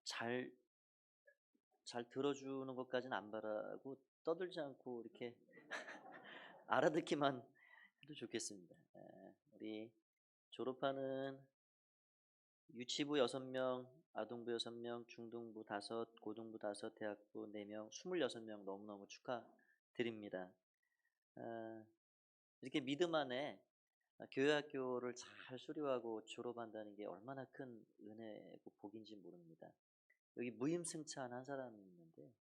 잘 들어주는 것까지는 안 바라고 떠들지 않고 이렇게 알아듣기만 해도 좋겠습니다. 우리 졸업하는 유치부 6명, 아동부 6명, 중등부 5, 고등부 5, 대학부 4명, 26명 너무너무 축하드립니다. 아, 이렇게 믿음 안에 교회 학교를 잘 수료하고 졸업한다는 게 얼마나 큰 은혜고 복인지 모릅니다. 여기 무임승차한 한 사람이 있는데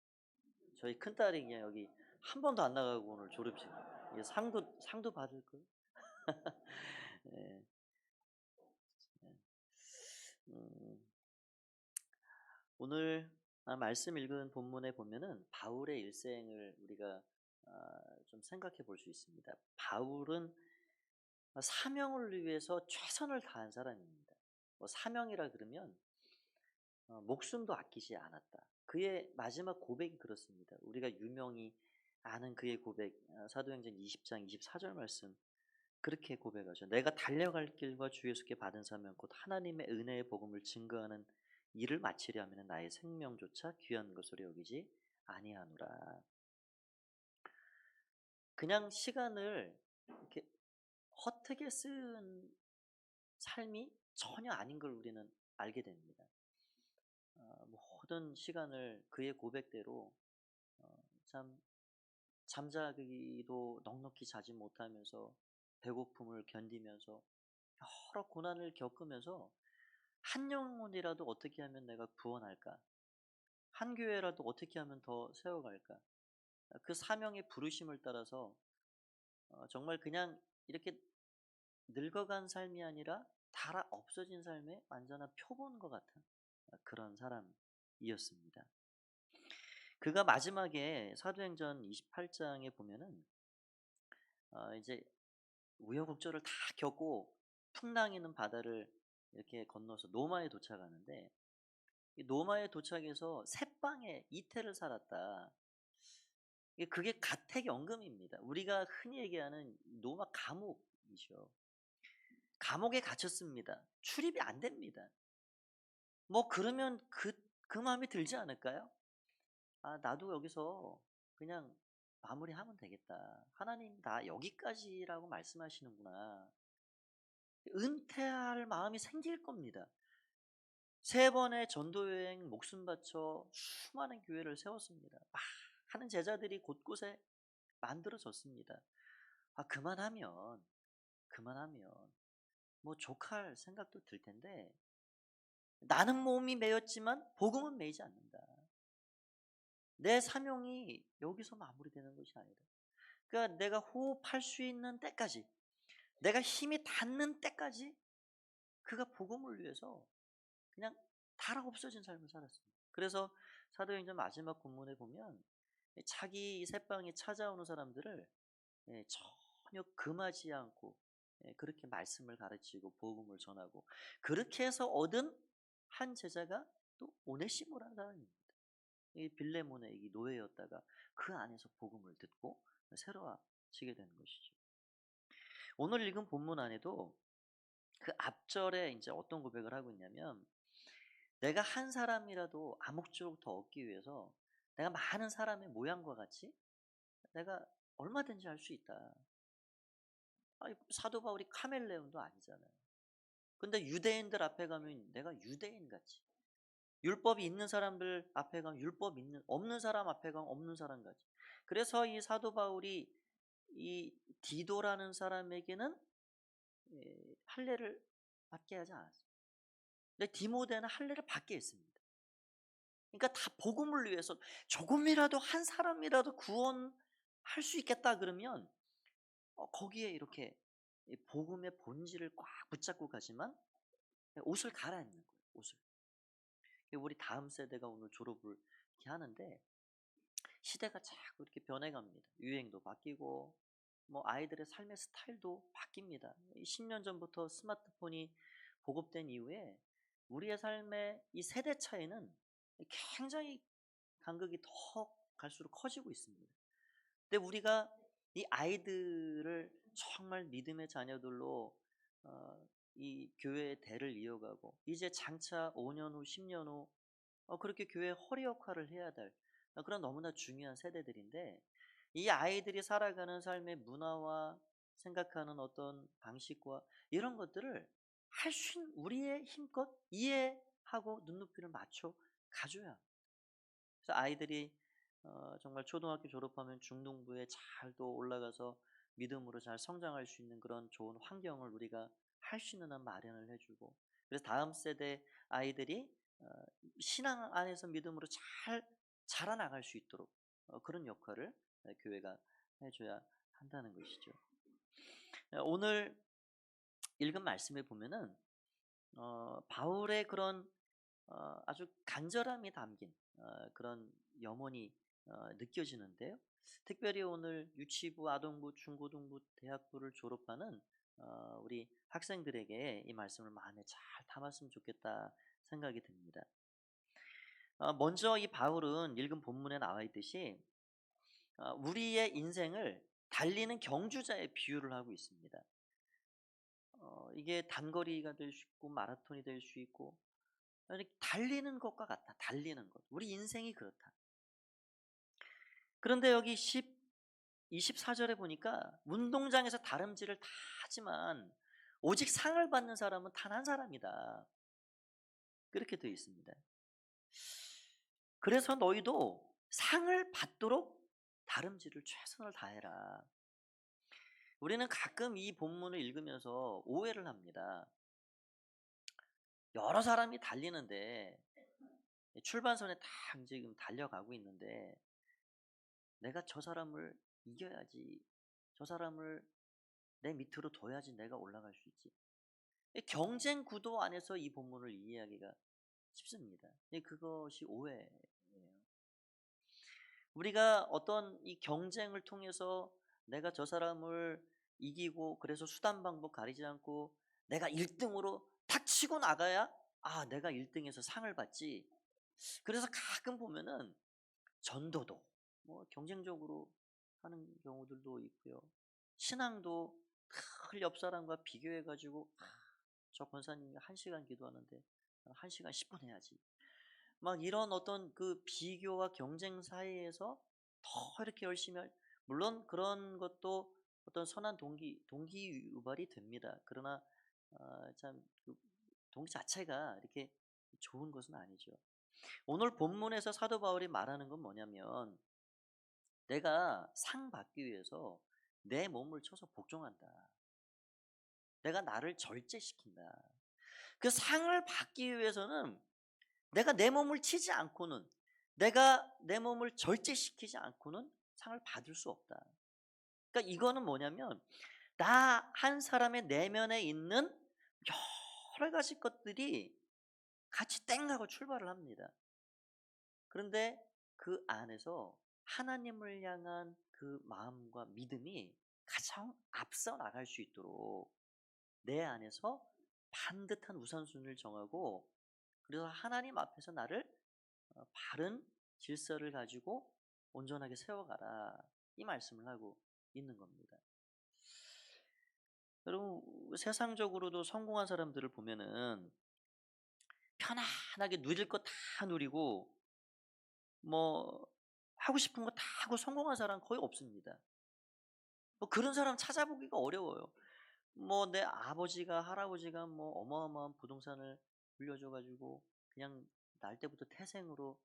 저희 큰딸이 그냥 여기 한 번도 안 나가고 오늘 졸업식 이게 상도 받을 걸. 예. 예. 음, 오늘 말씀 읽은 본문에 보면은 바울의 일생을 우리가 좀 생각해 볼 수 있습니다. 바울은 사명을 위해서 최선을 다한 사람입니다. 뭐 사명이라 그러면 목숨도 아끼지 않았다. 그의 마지막 고백이 그렇습니다. 우리가 유명히 아는 그의 고백, 사도행전 20장 24절 말씀 그렇게 고백하죠. 내가 달려갈 길과 주 예수께 받은 사명 곧 하나님의 은혜의 복음을 증거하는 일을 마치려 하면 나의 생명조차 귀한 것으로 여기지 아니하노라. 그냥 시간을 이렇게 헛되게 쓴 삶이 전혀 아닌 걸 우리는 알게 됩니다. 모든 시간을 그의 고백대로 참 잠자기도 넉넉히 자지 못하면서 배고픔을 견디면서 여러 고난을 겪으면서 한 영혼이라도 어떻게 하면 내가 구원할까? 한 교회라도 어떻게 하면 더 세워갈까? 그 사명의 부르심을 따라서 정말 그냥 이렇게 늙어간 삶이 아니라 달아 없어진 삶의 완전한 표본과 같은 그런 사람이었습니다. 그가 마지막에 사도행전 28장에 보면은 이제 우여곡절을 다 겪고 풍랑이는 바다를 이렇게 건너서 노마에 도착하는데 이 노마에 도착해서 새방에 이태를 살았다. 그게 가택연금입니다. 우리가 흔히 얘기하는 노마 감옥이죠. 감옥에 갇혔습니다. 출입이 안 됩니다. 뭐 그러면 그 마음이 들지 않을까요? 아, 나도 여기서 그냥 마무리하면 되겠다. 하나님 나 여기까지라고 말씀하시는구나. 은퇴할 마음이 생길 겁니다. 3번의 전도여행 목숨 바쳐 수많은 교회를 세웠습니다. 많은 제자들이 곳곳에 만들어졌습니다. 그만하면 뭐 족할 생각도 들 텐데 나는 몸이 매였지만 복음은 매이지 않는다. 내 사명이 여기서 마무리되는 것이 아니다. 그러니까 내가 호흡할 수 있는 때까지, 내가 힘이 닿는 때까지 그가 복음을 위해서 그냥 달아 없어진 삶을 살았습니다. 그래서 사도행전 마지막 본문에 보면 자기 새방에 찾아오는 사람들을 전혀 금하지 않고 그렇게 말씀을 가르치고 복음을 전하고 그렇게 해서 얻은 한 제자가 또 오네시모라는 사람입니다. 이 빌레몬의 이 노예였다가 그 안에서 복음을 듣고 새로워지게 되는 것이죠. 오늘 읽은 본문 안에도 그 앞절에 이제 어떤 고백을 하고 있냐면 내가 한 사람이라도 암묵적으로 더 얻기 위해서 내가 많은 사람의 모양과 같이 내가 얼마든지 할 수 있다. 아니, 사도 바울이 카멜레온도 아니잖아요. 근데 유대인들 앞에 가면 내가 유대인 같이, 율법이 있는 사람들 앞에 가면 율법 있는, 없는 사람 앞에 가면 없는 사람 같이. 그래서 이 사도 바울이 이 디도라는 사람에게는 할례를 받게 하지 않았어요. 근데 디모데는 할례를 받게 했습니다. 그러니까 다 복음을 위해서 조금이라도 한 사람이라도 구원할 수 있겠다 그러면 거기에 이렇게 복음의 본질을 꽉 붙잡고 가지만 옷을 갈아입는 거예요. 옷을. 우리 다음 세대가 오늘 졸업을 이렇게 하는데 시대가 자꾸 이렇게 변해갑니다. 유행도 바뀌고 뭐 아이들의 삶의 스타일도 바뀝니다. 10년 전부터 스마트폰이 보급된 이후에 우리의 삶의 이 세대 차이는 굉장히 간극이 더 갈수록 커지고 있습니다. 근데 우리가 이 아이들을 정말 믿음의 자녀들로 이 교회의 대를 이어가고 이제 장차 5년 후, 10년 후 그렇게 교회 허리 역할을 해야 될 그런 너무나 중요한 세대들인데, 이 아이들이 살아가는 삶의 문화와 생각하는 어떤 방식과 이런 것들을 할 수 있는 우리의 힘껏 이해하고 눈높이를 맞춰 가줘야 합니다. 그래서 아이들이 정말 초등학교 졸업하면 중등부에 잘 또 올라가서 믿음으로 잘 성장할 수 있는 그런 좋은 환경을 우리가 할 수 있는 한 마련을 해주고, 그래서 다음 세대 아이들이 신앙 안에서 믿음으로 잘 자라나갈 수 있도록 그런 역할을 교회가 해줘야 한다는 것이죠. 오늘 읽은 말씀에 보면은 바울의 그런 아주 간절함이 담긴 그런 염원이 느껴지는데요. 특별히 오늘 유치부, 아동부, 중고등부, 대학부를 졸업하는 우리 학생들에게 이 말씀을 마음에 잘 담았으면 좋겠다 생각이 듭니다. 먼저 이 바울은 읽은 본문에 나와 있듯이 우리의 인생을 달리는 경주자의 비유를 하고 있습니다. 이게 단거리가 될 수 있고 마라톤이 될 수 있고 달리는 것과 같다. 달리는 것. 우리 인생이 그렇다. 그런데 여기 24절에 보니까 운동장에서 다름질을 다 하지만 오직 상을 받는 사람은 단 한 사람이다. 그렇게 되어 있습니다. 그래서 너희도 상을 받도록 다름질을 최선을 다해라. 우리는 가끔 이 본문을 읽으면서 오해를 합니다. 여러 사람이 달리는데 출발선에 딱 지금 달려가고 있는데 내가 저 사람을 이겨야지, 저 사람을 내 밑으로 둬야지 내가 올라갈 수 있지. 경쟁 구도 안에서 이 본문을 이해하기가 쉽습니다. 그것이 오해예요. 우리가 어떤 이 경쟁을 통해서 내가 저 사람을 이기고 그래서 수단 방법 가리지 않고 내가 1등으로 탁 치고 나가야 내가 1등에서 상을 받지. 그래서 가끔 보면은 전도도 뭐 경쟁적으로 하는 경우들도 있고요. 신앙도 늘 옆 사람과 비교해 가지고 저 권사님이 1시간 기도하는데 1시간 10분 해야지. 막 이런 어떤 그 비교와 경쟁 사이에서 더 이렇게 열심히 물론 그런 것도 어떤 선한 동기 유발이 됩니다. 그러나 참그 동기 자체가 이렇게 좋은 것은 아니죠. 오늘 본문에서 사도 바울이 말하는 건 뭐냐면 내가 상 받기 위해서 내 몸을 쳐서 복종한다. 내가 나를 절제시킨다. 그 상을 받기 위해서는 내가 내 몸을 치지 않고는, 내가 내 몸을 절제시키지 않고는 상을 받을 수 없다. 그러니까 이거는 뭐냐면 나 한 사람의 내면에 있는 여러 가지 것들이 같이 땡하고 출발을 합니다. 그런데 그 안에서 하나님을 향한 그 마음과 믿음이 가장 앞서 나갈 수 있도록 내 안에서 반듯한 우선순위를 정하고, 그래서 하나님 앞에서 나를 바른 질서를 가지고 온전하게 세워가라, 이 말씀을 하고 있는 겁니다. 여러분, 세상적으로도 성공한 사람들을 보면은 편안하게 누릴 거 다 누리고 뭐 하고 싶은 거 다 하고 성공한 사람 거의 없습니다. 뭐 그런 사람 찾아보기가 어려워요. 뭐 내 아버지가 할아버지가 뭐 어마어마한 부동산을 물려줘 가지고 그냥 날 때부터 태생으로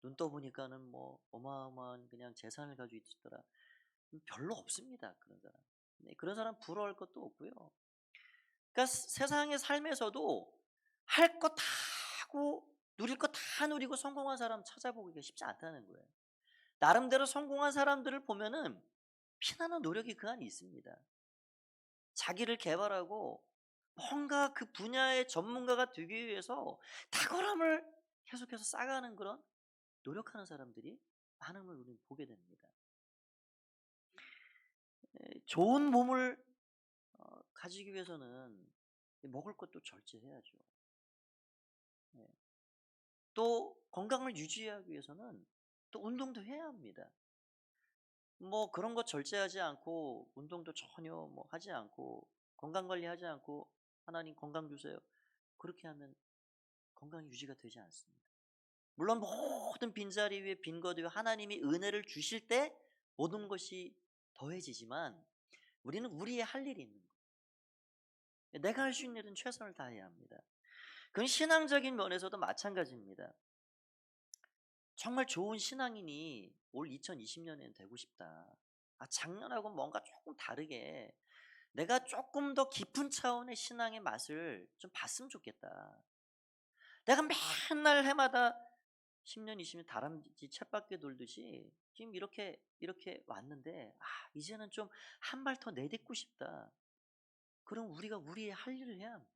눈 떠보니까는 뭐 어마어마한 그냥 재산을 가지고 있더라. 별로 없습니다. 그런 사람. 네, 그런 사람 부러워할 것도 없고요. 그러니까 세상의 삶에서도 할 거 다 하고 누릴 거 다 누리고 성공한 사람 찾아보기가 쉽지 않다는 거예요. 나름대로 성공한 사람들을 보면은 피나는 노력이 그 안에 있습니다. 자기를 개발하고 뭔가 그 분야의 전문가가 되기 위해서 탁월함을 계속해서 쌓아가는 그런 노력하는 사람들이 많은 걸 우리는 보게 됩니다. 좋은 몸을 가지기 위해서는 먹을 것도 절제해야죠. 또 건강을 유지하기 위해서는 또 운동도 해야 합니다. 뭐 그런 거 절제하지 않고 운동도 전혀 뭐 하지 않고 건강 관리하지 않고 하나님 건강 주세요, 그렇게 하면 건강 유지가 되지 않습니다. 물론 모든 빈자리 위에 빈 것 위에 하나님이 은혜를 주실 때 모든 것이 더해지지만 우리는 우리의 할 일이 있는 거예요. 내가 할 수 있는 일은 최선을 다해야 합니다. 그건 신앙적인 면에서도 마찬가지입니다. 정말 좋은 신앙인이 올 2020년에는 되고 싶다. 작년하고 뭔가 조금 다르게 내가 조금 더 깊은 차원의 신앙의 맛을 좀 봤으면 좋겠다. 내가 맨날 해마다 10년, 20년 다람쥐 쳇바퀴 돌듯이 지금 이렇게 왔는데 이제는 좀 한 발 더 내딛고 싶다. 그럼 우리가 우리의 할 일을 해야 합니다.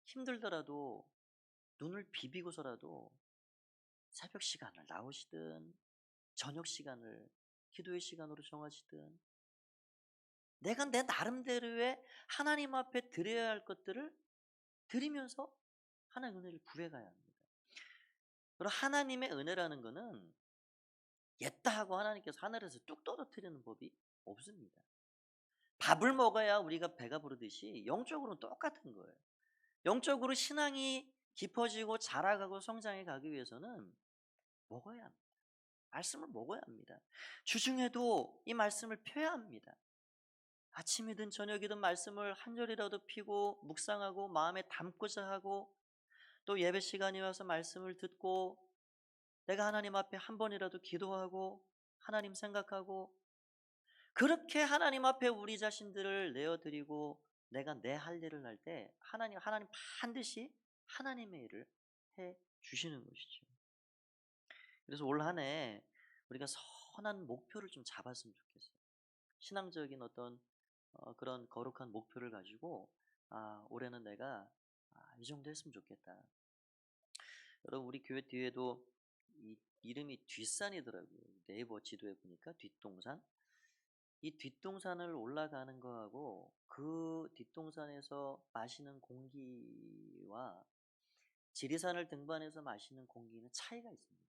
힘들더라도 눈을 비비고서라도 새벽 시간을 나오시든 저녁 시간을 기도의 시간으로 정하시든 내가 내 나름대로의 하나님 앞에 드려야 할 것들을 드리면서 하나님의 은혜를 구해가야 합니다. 그리고 하나님의 은혜라는 것은 옛다 하고 하나님께서 하늘에서 뚝 떨어뜨리는 법이 없습니다. 밥을 먹어야 우리가 배가 부르듯이 영적으로는 똑같은 거예요. 영적으로 신앙이 깊어지고 자라가고 성장해 가기 위해서는 먹어야 합니다. 말씀을 먹어야 합니다. 주중에도 이 말씀을 펴야 합니다. 아침이든 저녁이든 말씀을 한 절이라도 피고 묵상하고 마음에 담고자 하고 또 예배 시간이 와서 말씀을 듣고 내가 하나님 앞에 한 번이라도 기도하고 하나님 생각하고 그렇게 하나님 앞에 우리 자신들을 내어드리고 내가 내 할 일을 할 때 하나님 반드시 하나님의 일을 해 주시는 것이죠. 그래서 올 한 해 우리가 선한 목표를 좀 잡았으면 좋겠어요. 신앙적인 어떤 그런 거룩한 목표를 가지고 올해는 내가 이 정도 했으면 좋겠다. 여러분 우리 교회 뒤에도 이름이 뒷산이더라고요. 네이버 지도에 보니까 뒷동산. 이 뒷동산을 올라가는 거하고 그 뒷동산에서 마시는 공기와 지리산을 등반해서 마시는 공기는 차이가 있습니다.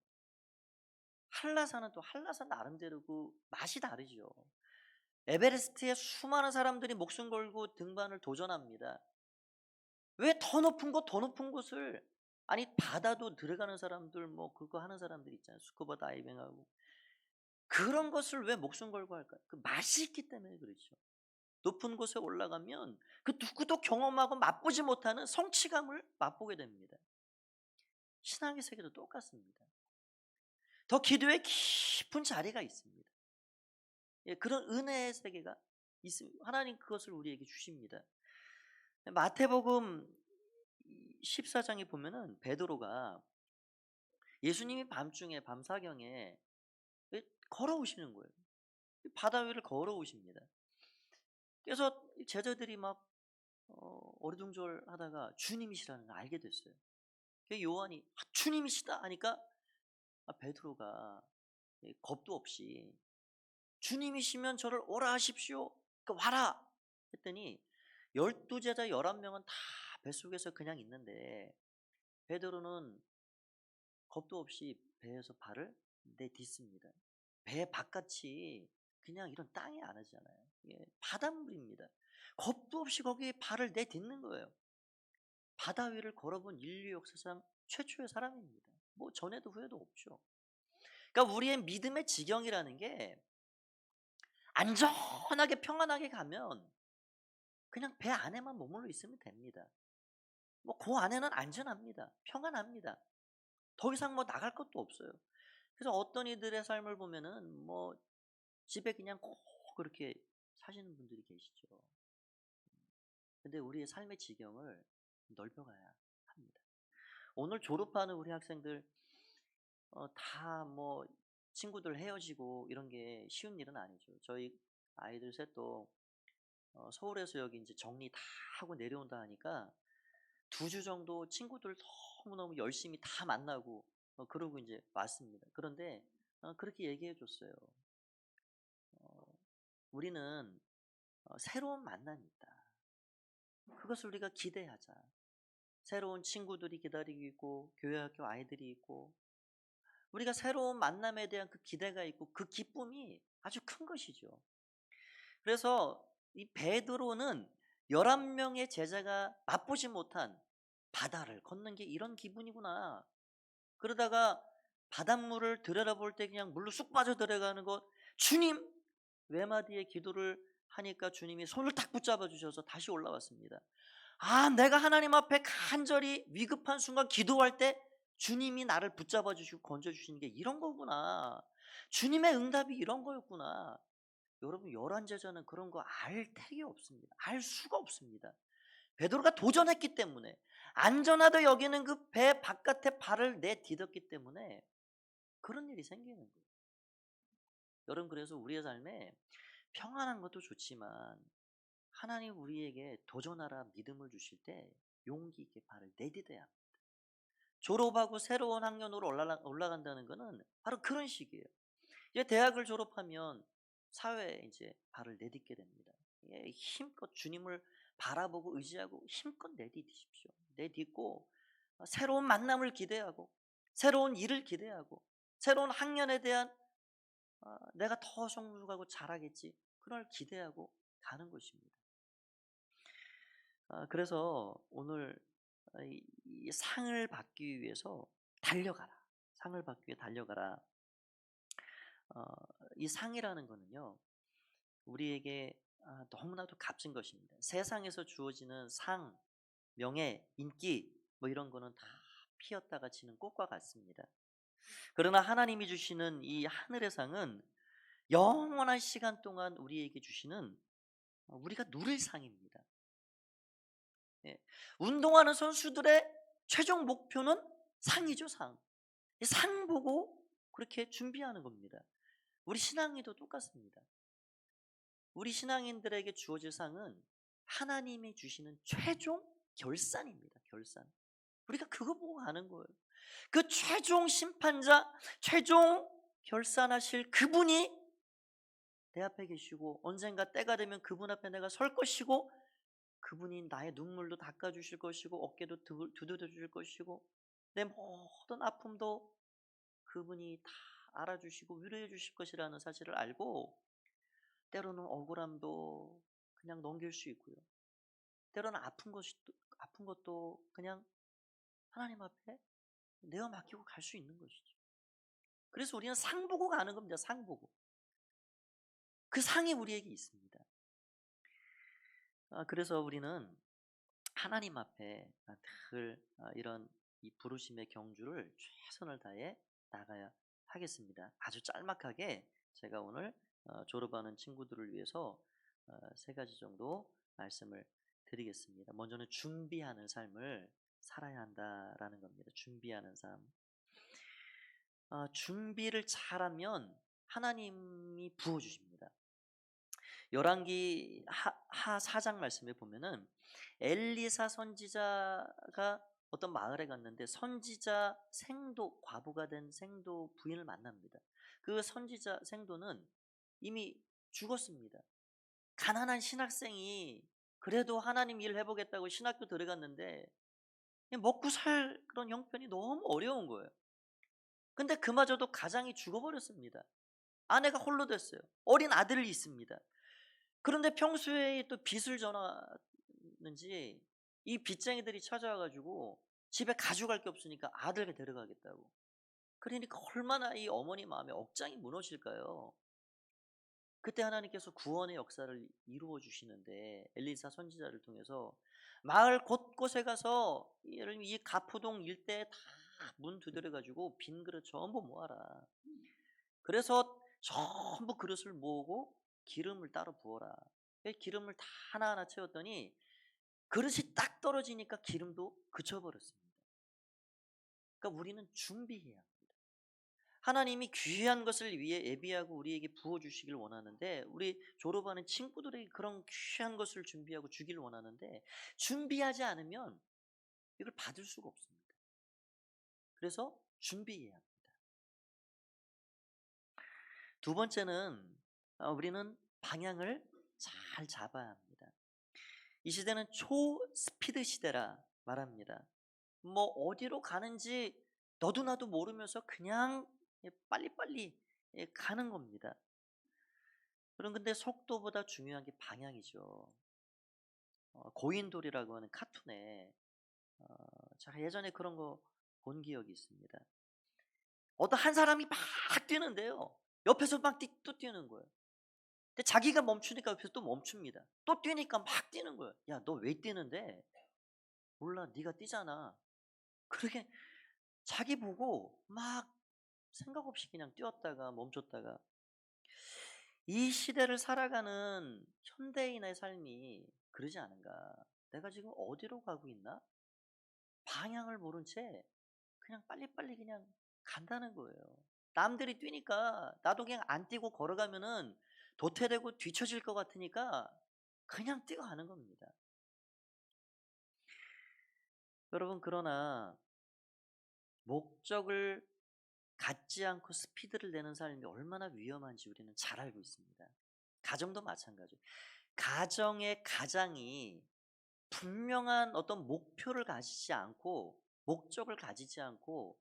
한라산은 또 한라산 나름대로 그 맛이 다르죠. 에베레스트에 수많은 사람들이 목숨 걸고 등반을 도전합니다. 왜 더 높은 곳을 바다도 들어가는 사람들 뭐 그거 하는 사람들 있잖아요. 스쿠버 다이빙하고 그런 것을 왜 목숨 걸고 할까요? 그 맛이 있기 때문에 그렇죠. 높은 곳에 올라가면 그 누구도 경험하고 맛보지 못하는 성취감을 맛보게 됩니다. 신앙의 세계도 똑같습니다. 더 기도의 깊은 자리가 있습니다. 그런 은혜의 세계가 있습니다. 하나님 그것을 우리에게 주십니다. 마태복음 14장에 보면은 베드로가 예수님이 밤중에 밤사경에 걸어오시는 거예요. 바다 위를 걸어오십니다. 그래서 제자들이 막 어리둥절하다가 주님이시라는 걸 알게 됐어요. 요한이 주님이시다 하니까 베드로가 겁도 없이 주님이시면 저를 오라 하십시오. 와라 했더니 12제자 11명은 다 뱃속에서 그냥 있는데 베드로는 겁도 없이 배에서 발을 내딛습니다. 배 바깥이 그냥 이런 땅이 아니잖아요. 바닷물입니다. 겁도 없이 거기에 발을 내딛는 거예요. 바다 위를 걸어본 인류 역사상 최초의 사람입니다. 뭐 전에도 후에도 없죠. 그러니까 우리의 믿음의 지경이라는 게 안전하게 평안하게 가면 그냥 배 안에만 머물러 있으면 됩니다. 뭐 그 안에는 안전합니다. 평안합니다. 더 이상 뭐 나갈 것도 없어요. 그래서 어떤 이들의 삶을 보면은 뭐 집에 그냥 꼭 그렇게 사시는 분들이 계시죠. 근데 우리의 삶의 지경을 넓혀가야 합니다. 오늘 졸업하는 우리 학생들 다 뭐 친구들 헤어지고 이런 게 쉬운 일은 아니죠. 저희 아이들 셋도 서울에서 여기 이제 정리 다 하고 내려온다 하니까 2주 정도 친구들 너무너무 열심히 다 만나고 그러고 이제 왔습니다. 그런데 그렇게 얘기해 줬어요. 우리는 새로운 만남이 있다. 그것을 우리가 기대하자. 새로운 친구들이 기다리고 있고 교회 학교 아이들이 있고 우리가 새로운 만남에 대한 그 기대가 있고 그 기쁨이 아주 큰 것이죠. 그래서 이 베드로는 11명의 제자가 맛보지 못한 바다를 걷는 게 이런 기분이구나. 그러다가 바닷물을 들여다볼 때 그냥 물로 쑥 빠져 들어가는 것, 주님 외마디의 기도를 하니까 주님이 손을 딱 붙잡아 주셔서 다시 올라왔습니다. 아, 내가 하나님 앞에 간절히 위급한 순간 기도할 때 주님이 나를 붙잡아 주시고 건져 주시는 게 이런 거구나. 주님의 응답이 이런 거였구나. 여러분, 열한 제자는 그런 거 알 택이 없습니다. 알 수가 없습니다. 베드로가 도전했기 때문에, 안전하다 여기는 그 배 바깥에 발을 내디뎠기 때문에 그런 일이 생기는 거예요. 여러분, 그래서 우리의 삶에 평안한 것도 좋지만 하나님 우리에게 도전하라 믿음을 주실 때 용기 있게 발을 내디뎌야 합니다. 졸업하고 새로운 학년으로 올라간다는 것은 바로 그런 식이에요. 이제 대학을 졸업하면 사회에 이제 발을 내딛게 됩니다. 예, 힘껏 주님을 바라보고 의지하고 힘껏 내디디십시오. 내딛고 새로운 만남을 기대하고 새로운 일을 기대하고 새로운 학년에 대한 내가 더 성숙하고 잘하겠지, 그걸 기대하고 가는 것입니다. 그래서 오늘 이 상을 받기 위해서 달려가라. 상을 받기 위해 달려가라. 어, 이 상이라는 거는요, 우리에게 너무나도 값진 것입니다. 세상에서 주어지는 상, 명예, 인기 뭐 이런 거는 다 피었다가 지는 꽃과 같습니다. 그러나 하나님이 주시는 이 하늘의 상은 영원한 시간 동안 우리에게 주시는 우리가 누릴 상입니다. 예. 운동하는 선수들의 최종 목표는 상이죠, 상. 이 상 보고 그렇게 준비하는 겁니다. 우리 신앙이도 똑같습니다. 우리 신앙인들에게 주어질 상은 하나님이 주시는 최종 결산입니다. 결산. 우리가 그거 보고 가는 거예요. 그 최종 심판자, 최종 결산하실 그분이 내 앞에 계시고 언젠가 때가 되면 그분 앞에 내가 설 것이고 그분이 나의 눈물도 닦아주실 것이고 어깨도 두드려 주실 것이고 내 모든 아픔도 그분이 다 알아주시고 위로해 주실 것이라는 사실을 알고 때로는 억울함도 그냥 넘길 수 있고요. 때로는 아픈 것도 그냥 하나님 앞에 내어 맡기고 갈 수 있는 것이죠. 그래서 우리는 상 보고 가는 겁니다. 상 보고. 그 상이 우리에게 있습니다. 그래서 우리는 하나님 앞에 늘 이런 이 부르심의 경주를 최선을 다해 나가야 하겠습니다. 아주 짤막하게 제가 오늘 졸업하는 친구들을 위해서 세 가지 정도 말씀을 드리겠습니다. 먼저는 준비하는 삶을 살아야 한다라는 겁니다. 준비하는 삶. 준비를 잘하면 하나님이 부어주십니다. 열왕기 하 4장 말씀에 보면은 엘리사 선지자가 어떤 마을에 갔는데 선지자 생도, 과부가 된 생도 부인을 만납니다. 그 선지자 생도는 이미 죽었습니다. 가난한 신학생이 그래도 하나님 일 해보겠다고 신학교 들어갔는데 먹고 살 그런 형편이 너무 어려운 거예요. 근데 그마저도 가장이 죽어버렸습니다. 아내가 홀로 됐어요. 어린 아들이 있습니다. 그런데 평소에 또 빚을 져놨는지 이 빚쟁이들이 찾아와가지고 집에 가져갈 게 없으니까 아들을 데려가겠다고. 그러니까 얼마나 이 어머니 마음에 억장이 무너질까요? 그때 하나님께서 구원의 역사를 이루어 주시는데 엘리사 선지자를 통해서 마을 곳곳에 가서 예를 들면 이 가포동 일대에 다 문 두드려 가지고 빈 그릇 전부 모아라. 그래서 전부 그릇을 모으고 기름을 따로 부어라. 기름을 다 하나하나 채웠더니 그릇이 딱 떨어지니까 기름도 그쳐버렸습니다. 그러니까 우리는 준비해야 합니다. 하나님이 귀한 것을 위해 예비하고 우리에게 부어주시길 원하는데 우리 졸업하는 친구들에게 그런 귀한 것을 준비하고 주기를 원하는데 준비하지 않으면 이걸 받을 수가 없습니다. 그래서 준비해야 합니다. 두 번째는 우리는 방향을 잘 잡아야 합니다. 이 시대는 초스피드 시대라 말합니다. 뭐 어디로 가는지 너도 나도 모르면서 그냥 빨리빨리 가는 겁니다. 그런 근데 속도보다 중요한 게 방향이죠. 고인돌이라고 하는 카툰에 제가 예전에 그런 거 본 기억이 있습니다. 어떤 한 사람이 막 뛰는데요. 옆에서 막 또 뛰는 거예요. 근데 자기가 멈추니까 옆에서 또 멈춥니다. 또 뛰니까 막 뛰는 거예요. "야, 너 왜 뛰는데?" "몰라. 네가 뛰잖아." 그렇게 자기 보고 막 생각 없이 그냥 뛰었다가 멈췄다가, 이 시대를 살아가는 현대인의 삶이 그러지 않은가. '내가 지금 어디로 가고 있나?' 방향을 모른 채 그냥 빨리빨리 그냥 간다는 거예요. 남들이 뛰니까 나도 그냥 안 뛰고 걸어가면은 도태되고 뒤처질 것 같으니까 그냥 뛰어가는 겁니다. 여러분, 그러나 목적을 갖지 않고 스피드를 내는 삶이 얼마나 위험한지 우리는 잘 알고 있습니다. 가정도 마찬가지예요. 가정의 가장이 분명한 어떤 목표를 가지지 않고, 목적을 가지지 않고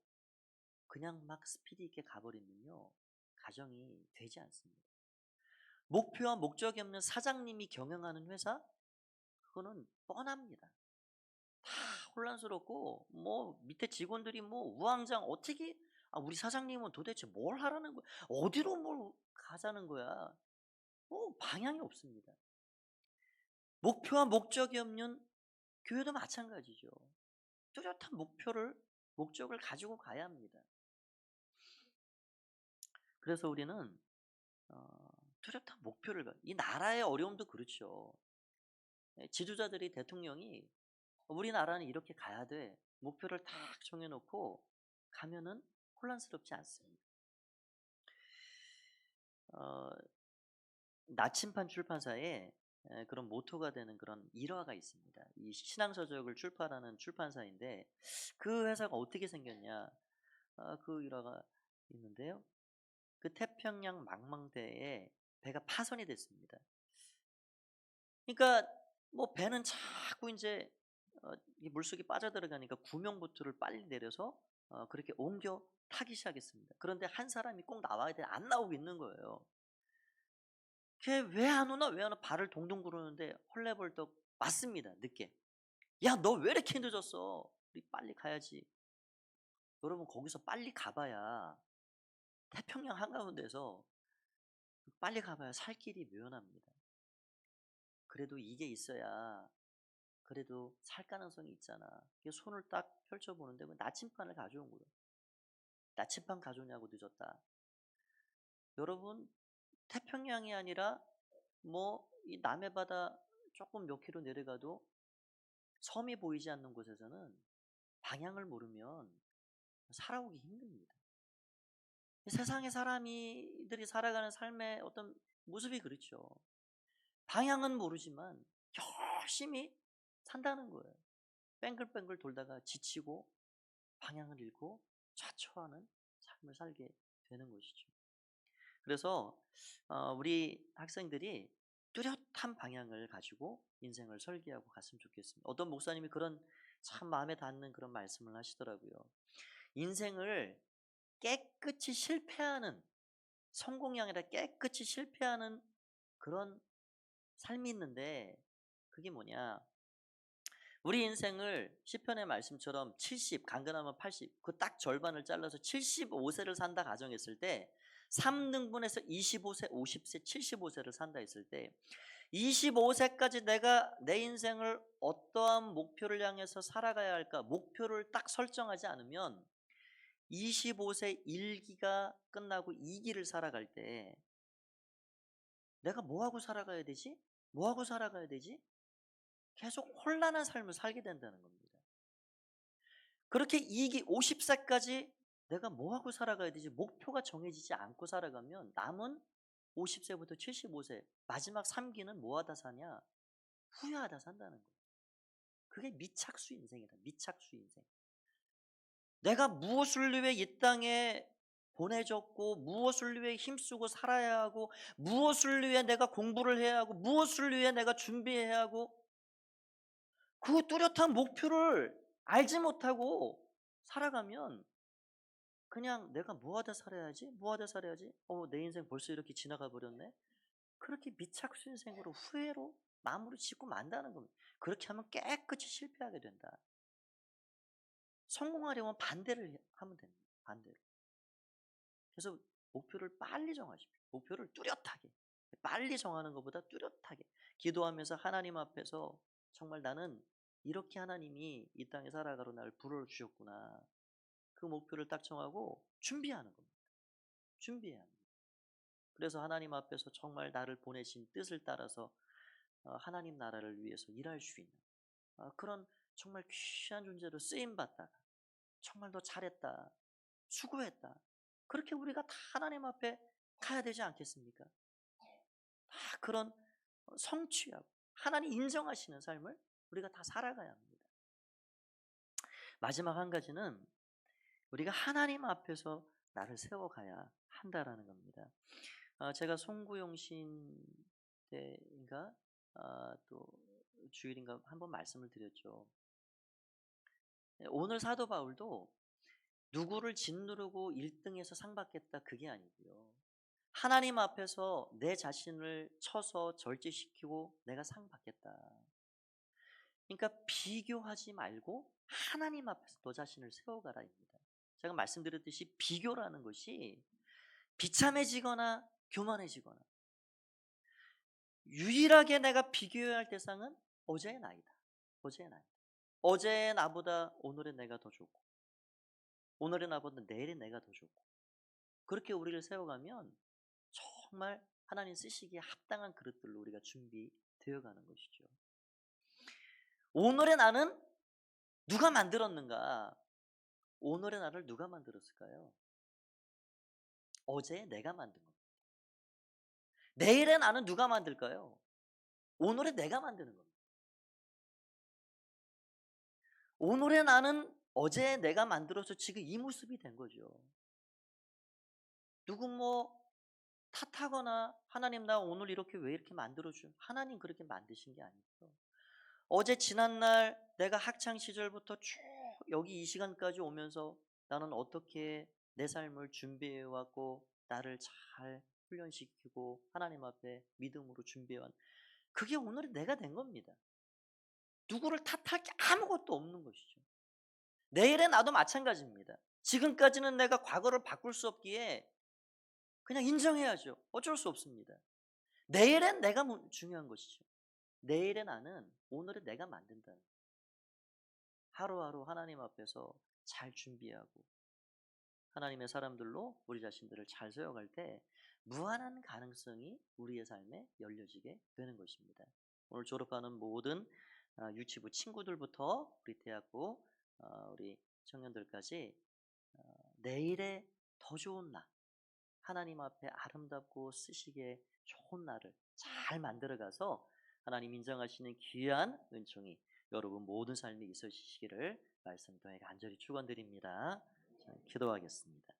그냥 막 스피드 있게 가버리면요, 가정이 되지 않습니다. 목표와 목적이 없는 사장님이 경영하는 회사, 그거는 뻔합니다. 다 혼란스럽고, 뭐 밑에 직원들이 뭐 우왕좌왕, 어떻게, 우리 사장님은 도대체 뭘 하라는 거야? 어디로 뭘 가자는 거야? 뭐 방향이 없습니다. 목표와 목적이 없는 교회도 마찬가지죠. 뚜렷한 목적을 가지고 가야 합니다. 그래서 우리는 뚜렷한 이 나라의 어려움도 그렇죠. 예, 지도자들이, 대통령이 우리나라는 이렇게 가야 돼, 목표를 딱 정해놓고 가면은 혼란스럽지 않습니다. 어, 나침반 출판사에 그런 모토가 되는 그런 일화가 있습니다. 이 신앙서적을 출판하는 출판사인데, 그 회사가 어떻게 생겼냐, 그 일화가 있는데요. 그 태평양 망망대해에 배가 파손이 됐습니다. 그러니까 뭐 배는 자꾸 이제 이 물속에 빠져들어가니까 구명보트를 빨리 내려서 그렇게 옮겨 타기 시작했습니다. 그런데 한 사람이 꼭 나와야 돼. 안 나오고 있는 거예요. 걔 왜 안 오나 왜 안 오나 발을 동동 구르는데 헐레벌떡 왔습니다. 늦게. 야, 너 왜 이렇게 늦었어? 우리 빨리 가야지. 여러분, 거기서 빨리 가봐야, 태평양 한가운데서 빨리 가봐야 살 길이 묘연합니다. 그래도 이게 있어야 그래도 살 가능성이 있잖아. 손을 딱 펼쳐보는데 그 나침반을 가져온 거예요. 나침반 가져오냐고 늦었다. 여러분, 태평양이 아니라 뭐 이 남해바다 조금 몇 킬로 내려가도 섬이 보이지 않는 곳에서는 방향을 모르면 살아오기 힘듭니다. 세상의 사람들이 살아가는 삶의 어떤 모습이 그렇죠. 방향은 모르지만 열심히 산다는 거예요. 뱅글뱅글 돌다가 지치고 방향을 잃고 좌초하는 삶을 살게 되는 것이죠. 그래서 우리 학생들이 뚜렷한 방향을 가지고 인생을 설계하고 갔으면 좋겠습니다. 어떤 목사님이 그런 참 마음에 닿는 그런 말씀을 하시더라고요. 인생을 깨끗이 실패하는, 성공이 아니라 깨끗이 실패하는 그런 삶이 있는데, 그게 뭐냐, 우리 인생을 시편의 말씀처럼 70, 간근하면 80, 그 딱 절반을 잘라서 75세를 산다 가정했을 때, 3등분해서 25세, 50세, 75세를 산다 했을 때, 25세까지 내가 내 인생을 어떠한 목표를 향해서 살아가야 할까, 목표를 딱 설정하지 않으면 25세 1기가 끝나고 2기를 살아갈 때 내가 뭐하고 살아가야 되지? 뭐하고 살아가야 되지? 계속 혼란한 삶을 살게 된다는 겁니다. 그렇게 2기 50세까지 내가 뭐하고 살아가야 되지? 목표가 정해지지 않고 살아가면 남은 50세부터 75세 마지막 3기는 뭐하다 사냐? 후회하다 산다는 거예요. 그게 미착수 인생이다. 미착수 인생. 내가 무엇을 위해 이 땅에 보내졌고, 무엇을 위해 힘쓰고 살아야 하고, 무엇을 위해 내가 공부를 해야 하고, 무엇을 위해 내가 준비해야 하고, 그 뚜렷한 목표를 알지 못하고 살아가면 그냥 내가 뭐하다 살아야지? 뭐하다 살아야지? 내 인생 벌써 이렇게 지나가 버렸네? 그렇게 미착수 인생으로 후회로 마무리 짓고 만다는 겁니다. 그렇게 하면 깨끗이 실패하게 된다. 성공하려면 반대를 하면 됩니다. 반대로. 그래서 목표를 빨리 정하십시오. 목표를 뚜렷하게. 빨리 정하는 것보다 뚜렷하게. 기도하면서 하나님 앞에서 정말 나는 이렇게 하나님이 이 땅에 살아가로 나를 불러주셨구나. 그 목표를 딱 정하고 준비하는 겁니다. 준비해야 합니다. 그래서 하나님 앞에서 정말 나를 보내신 뜻을 따라서 하나님 나라를 위해서 일할 수 있는 그런 정말 귀한 존재로 쓰임받다가 정말 더 잘했다, 수고했다. 그렇게 우리가 다 하나님 앞에 가야 되지 않겠습니까? 다 그런 성취하고 하나님 인정하시는 삶을 우리가 다 살아가야 합니다. 마지막 한 가지는 우리가 하나님 앞에서 나를 세워가야 한다라는 겁니다. 제가 송구용신 때인가 또 주일인가 한번 말씀을 드렸죠. 오늘 사도 바울도 누구를 짓누르고 1등해서 상 받겠다 그게 아니고요. 하나님 앞에서 내 자신을 쳐서 절제시키고 내가 상 받겠다. 그러니까 비교하지 말고 하나님 앞에서 너 자신을 세워가라입니다. 제가 말씀드렸듯이 비교라는 것이 비참해지거나 교만해지거나 유일하게 내가 비교해야 할 대상은 어제의 나이다. 어제의 나이다. 어제의 나보다 오늘의 내가 더 좋고 오늘의 나보다 내일의 내가 더 좋고 그렇게 우리를 세워가면 정말 하나님 쓰시기에 합당한 그릇들로 우리가 준비되어 가는 것이죠. 오늘의 나는 누가 만들었는가? 오늘의 나를 누가 만들었을까요? 어제 내가 만든 겁니다. 내일의 나는 누가 만들까요? 오늘의 내가 만드는 겁니다. 오늘의 나는 어제 내가 만들어서 지금 이 모습이 된 거죠. 누구 탓하거나 하나님 나 오늘 이렇게 왜 이렇게 만들어줘? 하나님 그렇게 만드신 게 아니죠. 어제 지난날 내가 학창 시절부터 쭉 여기 이 시간까지 오면서 나는 어떻게 내 삶을 준비해 왔고 나를 잘 훈련시키고 하나님 앞에 믿음으로 준비해 왔 그게 오늘의 내가 된 겁니다. 누구를 탓할 게 아무것도 없는 것이죠. 내일의 나도 마찬가지입니다. 지금까지는 내가 과거를 바꿀 수 없기에 그냥 인정해야죠. 어쩔 수 없습니다. 내일엔 내가 중요한 것이죠. 내일의 나는 오늘의 내가 만든다는 하루하루 하나님 앞에서 잘 준비하고 하나님의 사람들로 우리 자신들을 잘 세워갈 때 무한한 가능성이 우리의 삶에 열려지게 되는 것입니다. 오늘 졸업하는 모든 유치부 친구들부터 우리 대학부 우리 청년들까지 내일의 더 좋은 날 하나님 앞에 아름답고 쓰시기에 좋은 날을 잘 만들어가서 하나님 인정하시는 귀한 은총이 여러분 모든 삶에 있으시기를 말씀 통해 간절히 축원드립니다. 기도하겠습니다.